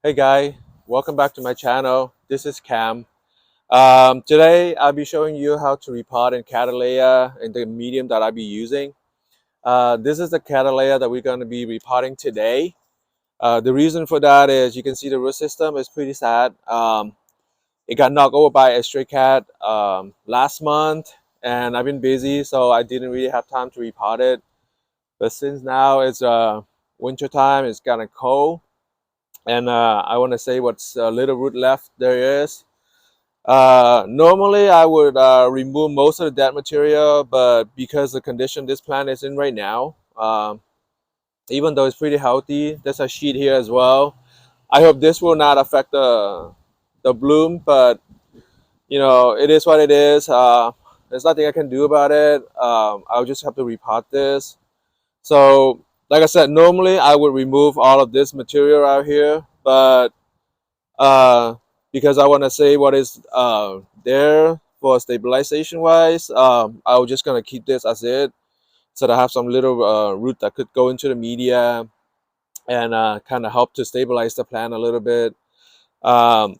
Hey guy, welcome back to my channel. This is Cam. Today I'll be showing you how to repot in Cattleya in the medium that I'll be using. This is the Cattleya that we're going to be repotting today. The reason for that is you can see the root system is pretty sad. It got knocked over by a stray cat last month, and I've been busy, so I didn't really have time to repot it. But since now it's winter time, it's kind of cold, and I want to say what's little root left there is. Normally I would remove most of the dead material, but because the condition this plant is in right now, even though it's pretty healthy, there's a sheet here as well. I hope this will not affect the bloom, but you know, it is what it is. There's nothing I can do about it. I'll just have to repot this. So like I said, normally I would remove all of this material out here, but uh, because I want to say what is there for stabilization wise, I was just gonna keep this as it, so that I have some little root that could go into the media and kind of help to stabilize the plant a little bit. Um,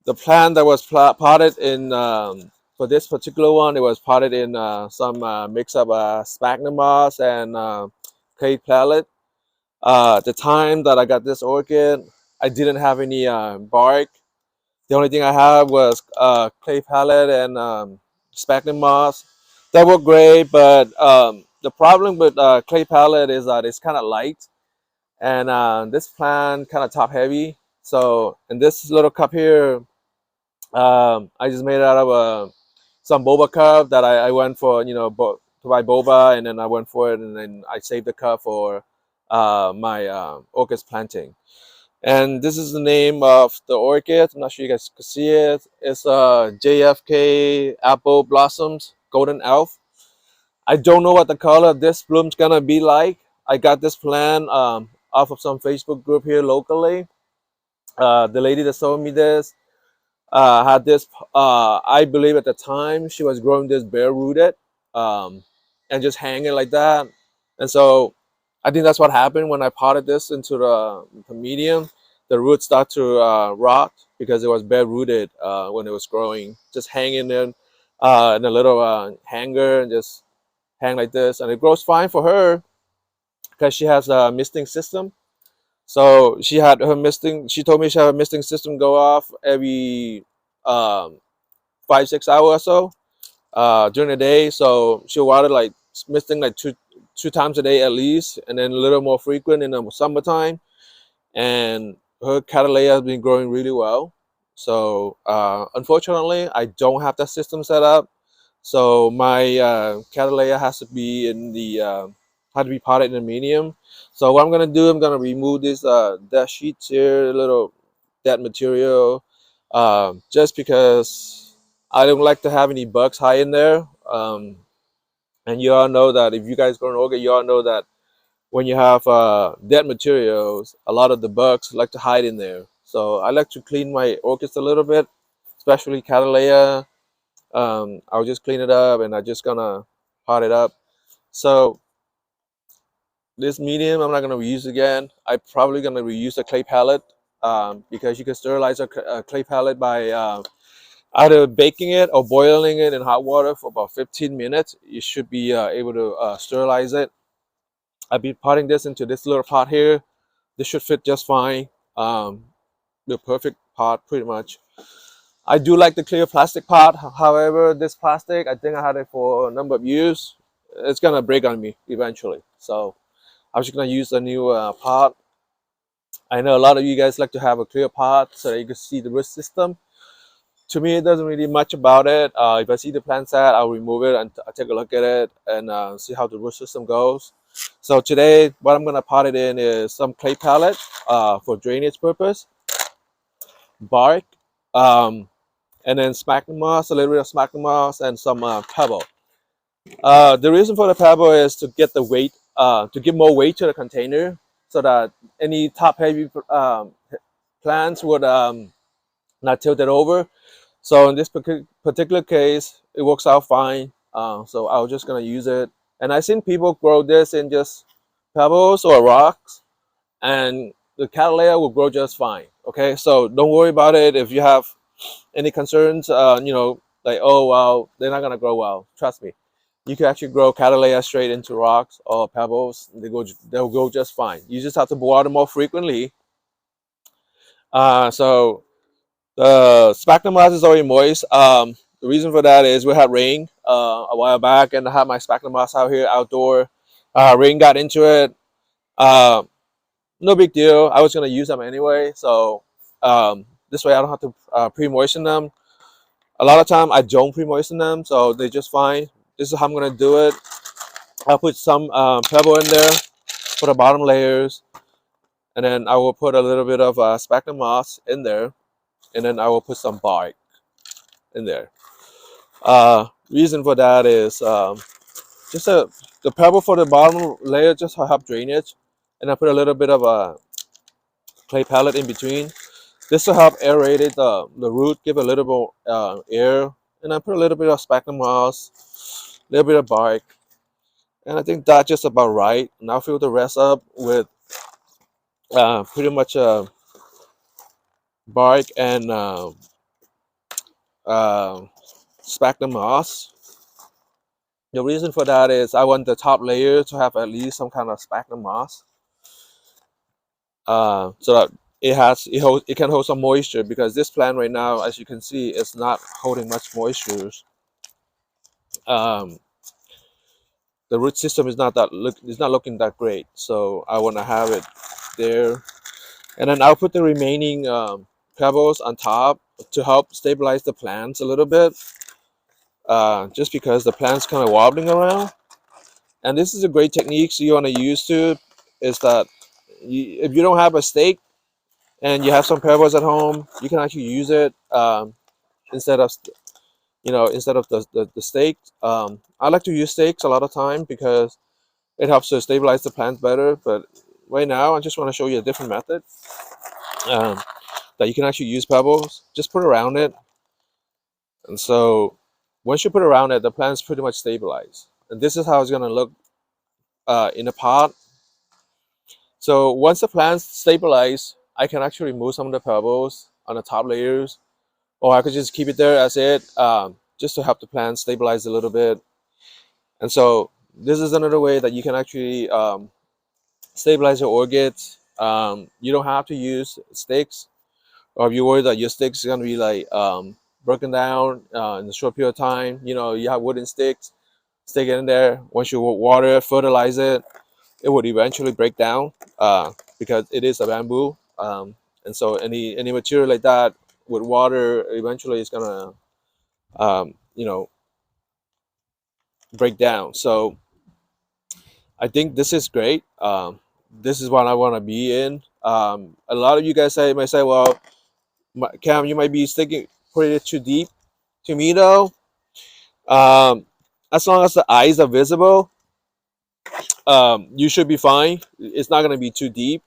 the plant that was potted in for this particular one, it was potted in some mix of sphagnum moss and clay pellet. The time that I got this orchid, I didn't have any bark. The only thing I had was clay pellet and sphagnum moss. That were great, but the problem with clay pellet is that it's kind of light, and this plant kind of top heavy. So in this little cup here, I just made it out of some boba cup that I went for, you know, to buy boba, and then I went for it, and then I saved the cup for my orchid planting. And this is the name of the orchid. I'm not sure you guys can see it. It's JFK Apple Blossoms Golden Elf. I don't know what the color of this bloom's gonna be like. I got this plant off of some Facebook group here locally. The lady that sold me this had this. I believe at the time she was growing this bare rooted and just hanging like that. And so I think that's what happened when I potted this into the medium. The roots start to rot because it was bare rooted when it was growing, just hanging in a little hanger and just hang like this. And it grows fine for her because she has a misting system. So she had her misting. She told me she had her misting system go off every um, 5 6 hours or so during the day. So she'll water like misting like two times a day at least, and then a little more frequent in the summertime. And her Cattleya has been growing really well. So unfortunately, I don't have that system set up. So my Cattleya has to be in the had to be potted in a medium. So what I'm gonna do, I'm gonna remove this dead sheets here, little dead material, just because I don't like to have any bugs high in there. And you all know that if you guys go to orchid, you all know that when you have dead materials, a lot of the bugs like to hide in there. So I like to clean my orchids a little bit, especially Cattleya. I'll just clean it up, and I'm just gonna pot it up. So this medium I'm not gonna reuse again. I'm probably gonna reuse a clay pellet because you can sterilize a clay pellet by either baking it or boiling it in hot water for about 15 minutes. You should be able to sterilize it. I've been potting this into this little pot here. This should fit just fine. The perfect pot, pretty much. I do like the clear plastic pot. However, this plastic, I think I had it for a number of years. It's gonna break on me eventually. So I'm just gonna use a new pot. I know a lot of you guys like to have a clear pot so that you can see the root system. To me, it doesn't really much about it. If I see the plant set, I'll remove it and I'll take a look at it and see how the root system goes. So today, what I'm gonna pot it in is some clay pellet for drainage purpose, bark, um, and then sphagnum moss, a little bit of sphagnum moss, and some pebble. The reason for the pebble is to get the weight, to give more weight to the container, so that any top-heavy plants would not tilt it over. So in this particular case, it works out fine. So I was just gonna use it, and I've seen people grow this in just pebbles or rocks, and the Cattleya will grow just fine. Okay, so don't worry about it. If you have any concerns, you know, like, oh well, they're not gonna grow well. Trust me, you can actually grow Cattleya straight into rocks or pebbles. They'll go just fine. You just have to water more frequently. So the sphagnum moss is already moist. The reason for that is we had rain a while back, and I had my sphagnum moss out here outdoor. Rain got into it. Uh, no big deal. I was gonna use them anyway, so this way I don't have to pre-moisten them. A lot of time I don't pre-moisten them, so they're just fine. This is how I'm gonna do it. I'll put some pebble in there for the bottom layers, and then I will put a little bit of sphagnum moss in there, and then I will put some bark in there. Reason for that is just the pebble for the bottom layer just to help drainage, and I put a little bit of a clay pellet in between. This will help aerate it, the root, give a little bit air, and I put a little bit of sphagnum moss, a little bit of bark, and I think that's just about right. And I'll fill the rest up with pretty much bark and uh, sphagnum moss. The reason for that is I want the top layer to have at least some kind of sphagnum moss, so that it can hold some moisture, because this plant right now, as you can see, is not holding much moisture. Um, the root system is not looking that great, so I want to have it there, and then I'll put the remaining pebbles on top to help stabilize the plants a little bit, just because the plant's kind of wobbling around. And this is a great technique so you want to use too, is that if you don't have a stake and you have some pebbles at home, you can actually use it instead of the stake. I like to use stakes a lot of time because it helps to stabilize the plants better. But right now, I just want to show you a different method um, that you can actually use pebbles. Just put around it, and so once you put around it, the plant's pretty much stabilized. And this is how it's gonna look in a pot. So once the plant's stabilized, I can actually remove some of the pebbles on the top layers, or I could just keep it there as it, just to help the plant stabilize a little bit. And so this is another way that you can actually stabilize your orchids. You don't have to use sticks, or if you worry that your sticks is gonna be like broken down in a short period of time, you know, you have wooden sticks, stick it in there. Once you water it, fertilize it, it would eventually break down because it is a bamboo. And so any material like that with water, eventually it's gonna you know, break down. So I think this is great. This is what I want to be in. A lot of you guys might say, well, Cam, you might be sticking putting it too deep. To me though, um, as long as the eyes are visible, you should be fine. It's not going to be too deep.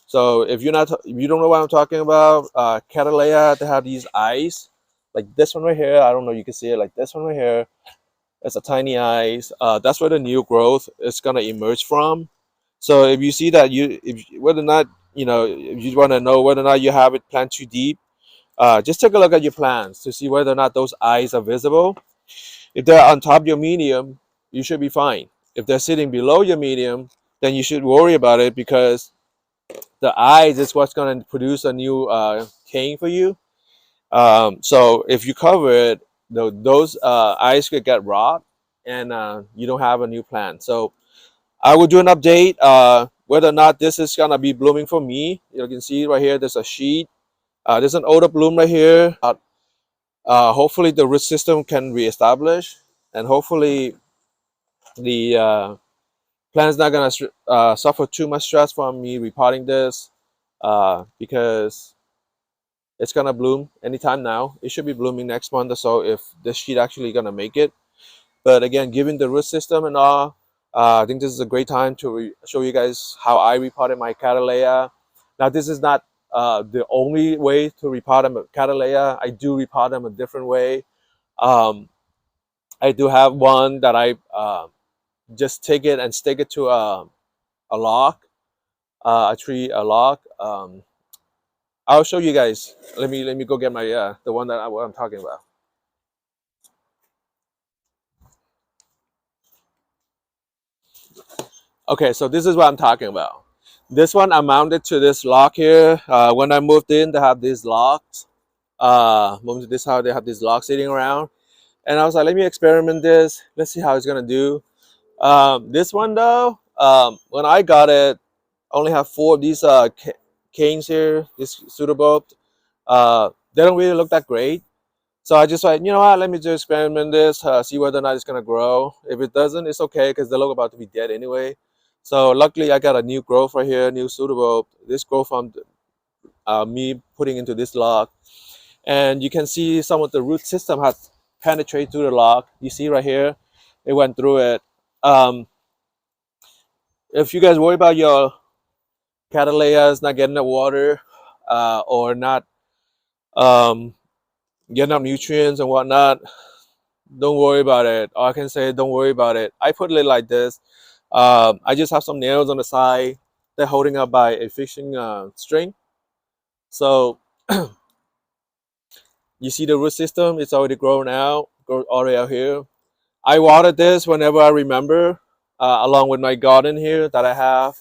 So if you don't know what I'm talking about, Cattleya, they have these eyes, like this one right here. I don't know, you can see it like this one right here. It's a tiny eyes. That's where the new growth is gonna emerge from. So if you see that whether or not, you know, if you want to know whether or not you have it planted too deep, just take a look at your plants to see whether or not those eyes are visible. If they're on top of your medium, you should be fine. If they're sitting below your medium, then you should worry about it, because the eyes is what's going to produce a new cane for you. So if you cover it, those eyes could get rot, and you don't have a new plant. So I will do an update whether or not this is going to be blooming for me. You can see right here, there's a sheet. There's an older bloom right here. Hopefully the root system can reestablish, and hopefully the plant's not going to suffer too much stress from me repotting this, because it's gonna bloom anytime now. It should be blooming next month or so if this sheet actually gonna make it. But again, given the root system and all, I think this is a great time to show you guys how I repotted my Cattleya. Now, this is not the only way to repot them at Cattleya. I do repot them a different way. Um, I do have one that I just take it and stick it to a lock. a tree, a log. I'll show you guys. Let me go get my the one that what I'm talking about. Okay, so this is what I'm talking about. This one I mounted to this log here. When I moved in, they have these logs. This is how they have these logs sitting around, and I was like, let me experiment this. Let's see how it's gonna do. This one though, when I got it, I only have four of these canes here. This suitable. They don't really look that great. So I just like, you know what, let me just experiment this, see whether or not it's gonna grow. If it doesn't, it's okay because they look about to be dead anyway. So luckily I got a new growth right here, new suitable. This growth from me putting into this log. And you can see some of the root system has penetrated through the log. You see right here, it went through it. If you guys worry about your Cattleyas not getting the water or not um, getting up nutrients and whatnot, don't worry about it. All I can say, don't worry about it. I put it like this. I just have some nails on the side. They're holding up by a fishing string. So you see the root system, it's already grown out, grow all the way out here. I water this whenever I remember, along with my garden here that I have.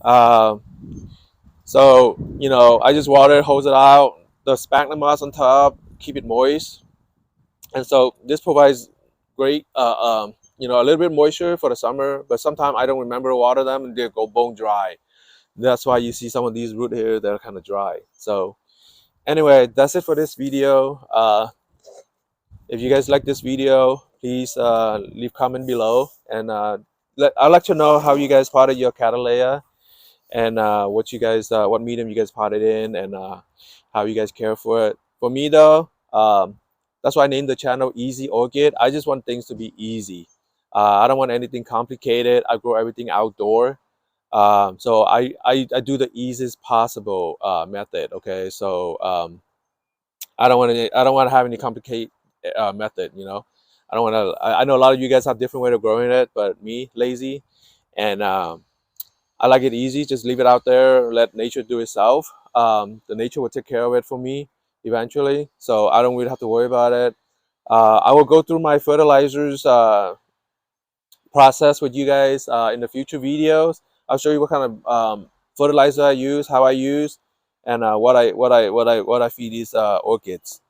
Uh, so, you know, I just water it, hose it out, the sphagnum moss on top, keep it moist. And so this provides great, you know, a little bit moisture for the summer, but sometimes I don't remember to water them and they go bone dry. That's why you see some of these root here that are kind of dry. So anyway, that's it for this video. If you guys like this video, please leave comment below, and I'd like to know how you guys potted your Cattleya, and what you guys, what medium you guys potted in, and how you guys care for it. For me though, that's why I named the channel Easy Orchid. I just want things to be easy. I don't want anything complicated. I grow everything outdoor. So I do the easiest possible method. Okay, so I don't want to have any complicated method. You know, I don't want to. I know a lot of you guys have different way of growing it, but me lazy, and I like it easy. Just leave it out there. Let nature do itself. The nature will take care of it for me eventually. So I don't really have to worry about it. I will go through my fertilizers process with you guys in the future videos. I'll show you what kind of fertilizer I use, how I use, and what I feed these orchids.